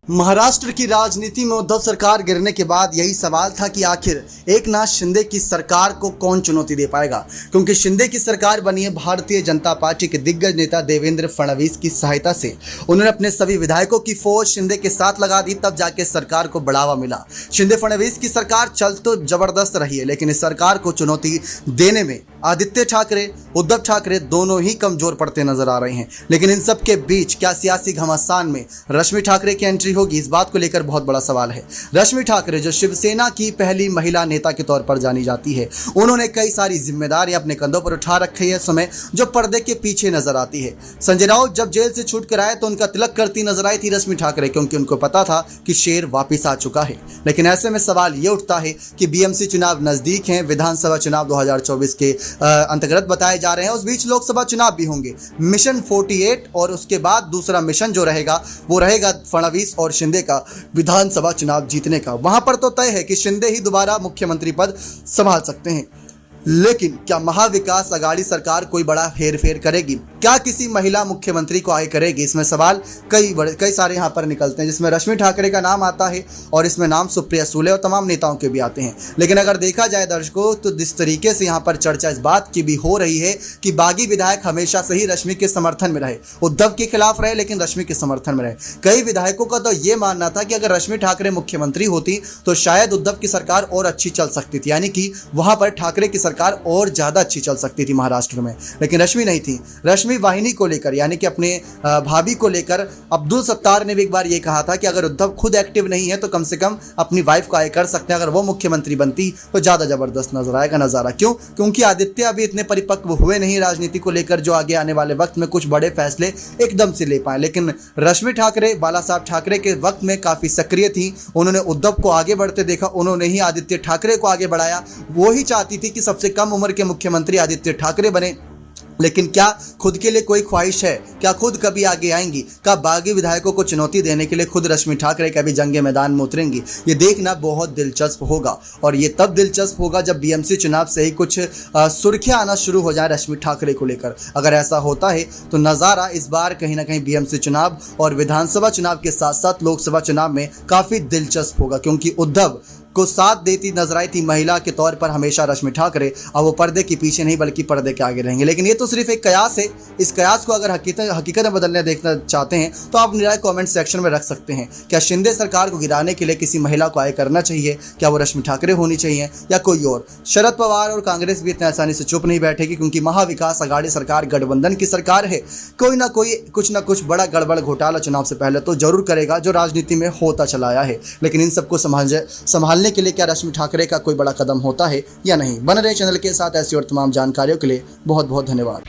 महाराष्ट्र की राजनीति में उद्धव सरकार गिरने के बाद यही सवाल था कि आखिर एकनाथ शिंदे की सरकार को कौन चुनौती दे पाएगा, क्योंकि शिंदे की सरकार बनी है भारतीय जनता पार्टी के दिग्गज नेता देवेंद्र फडणवीस की सहायता से। उन्होंने अपने सभी विधायकों की फौज शिंदे के साथ लगा दी, तब जाके सरकार को बढ़ावा मिला। शिंदे फडणवीस की सरकार चल तो जबरदस्त रही है, लेकिन इस सरकार को चुनौती देने में आदित्य ठाकरे, उद्धव ठाकरे दोनों ही कमजोर पड़ते नजर आ रहे हैं। लेकिन इन सब के बीच क्या सियासी घमासान में रश्मि ठाकरे की एंट्री होगी, इस बात को लेकर बहुत बड़ा सवाल है। रश्मि ठाकरे जो शिवसेना की पहली महिला नेता के तौर पर जानी जाती है, उन्होंने कई सारी जिम्मेदारियां अपने कंधों पर उठा रखी है, समय जो पर्दे के पीछे नजर आती है। संजय राउत जब जेल से छूट कर आए तो उनका तिलक करती नजर आई थी रश्मि ठाकरे, क्योंकि उनको पता था कि शेर वापिस आ चुका है। लेकिन ऐसे में सवाल ये उठता है कि बीएमसी चुनाव नजदीक हैं, विधानसभा चुनाव 2024 के अंतर्गत बताए जा रहे हैं, उस बीच लोकसभा चुनाव भी होंगे। मिशन 48 और उसके बाद दूसरा मिशन जो रहेगा वो रहेगा फडणवीस और शिंदे का विधानसभा चुनाव जीतने का। वहां पर तो तय है कि शिंदे ही दोबारा मुख्यमंत्री पद संभाल सकते हैं। लेकिन क्या महाविकास आघाड़ी सरकार कोई बड़ा हेरफेर करेगी? क्या किसी महिला मुख्यमंत्री को आगे करेगी? इसमें सवाल कई सारे यहाँ पर निकलते हैं, जिसमें रश्मि ठाकरे का नाम आता है और इसमें नाम सुप्रिया सुले और तमाम नेताओं के भी आते हैं। लेकिन अगर देखा जाए दर्शकों, तो जिस तरीके से यहाँ पर चर्चा इस बात की भी हो रही है कि बागी विधायक हमेशा से ही रश्मि के समर्थन में रहे, उद्धव के खिलाफ रहे लेकिन रश्मि के समर्थन में रहे। कई विधायकों का तो ये मानना था कि अगर रश्मि ठाकरे मुख्यमंत्री होती तो शायद उद्धव की सरकार और अच्छी चल सकती थी, यानी कि वहां पर ठाकरे की सरकार और ज्यादा अच्छी चल सकती थी महाराष्ट्र में। लेकिन रश्मि नहीं थी। रश्मि वाहिनी को लेकर, यानी कि अपने भाभी को लेकर अब्दुल सत्तार ने भी एक बार ये कहा था कि अगर उद्धव खुद एक्टिव नहीं है तो कम से कम अपनी वाइफ को आगे कर सकते हैं। अगर वो मुख्यमंत्री बनती तो ज्यादा जबरदस्त नजर आएगा नजारा। क्यों? क्योंकि आदित्य अभी इतने परिपक्व हुए नहीं राजनीति को लेकर, जो आगे आने वाले वक्त में कुछ बड़े फैसले एकदम से ले पाए। लेकिन रश्मि ठाकरे बाला साहब ठाकरे के वक्त में काफी सक्रिय थी। उन्होंने उद्धव को आगे बढ़ते देखा, उन्होंने ही आदित्य ठाकरे को आगे बढ़ाया। वो ही चाहती थी कि सबसे कम उम्र के मुख्यमंत्री आदित्य ठाकरे बने। लेकिन क्या खुद के लिए कोई ख्वाहिश है? क्या खुद कभी आगे आएंगी? क्या बागी विधायकों को चुनौती देने के लिए खुद रश्मि ठाकरे कभी जंगे मैदान में उतरेंगी? ये देखना बहुत दिलचस्प होगा, और ये तब दिलचस्प होगा जब बीएमसी चुनाव से ही कुछ सुर्खियां आना शुरू हो जाए रश्मि ठाकरे को लेकर। अगर ऐसा होता है तो नज़ारा इस बार कहीं ना कहीं बीएमसी चुनाव और विधानसभा चुनाव के साथ साथ लोकसभा चुनाव में काफ़ी दिलचस्प होगा, क्योंकि उद्धव को साथ देती नजर आई थी महिला के तौर पर हमेशा रश्मि ठाकरे। अब वो पर्दे के पीछे नहीं बल्कि पर्दे के आगे रहेंगे। लेकिन ये तो सिर्फ एक कयास है। इस कयास को अगर हकीकत में बदलने देखना चाहते हैं तो आप अपनी राय कमेंट सेक्शन में रख सकते हैं। क्या शिंदे सरकार को गिराने के लिए किसी महिला को आगे करना चाहिए? क्या वो रश्मि ठाकरे होनी चाहिए या कोई और? शरद पवार और कांग्रेस भी इतनी आसानी से चुप नहीं बैठेगी, क्योंकि महाविकास आघाड़ी सरकार गठबंधन की सरकार है। कोई ना कोई कुछ ना कुछ बड़ा गड़बड़ घोटाला चुनाव से पहले तो जरूर करेगा, जो राजनीति में होता चला आया है। लेकिन इन सबको संभालने के लिए क्या रश्मि ठाकरे का कोई बड़ा कदम होता है या नहीं? बने रहे चैनल के साथ। ऐसी और तमाम जानकारियों के लिए बहुत बहुत धन्यवाद।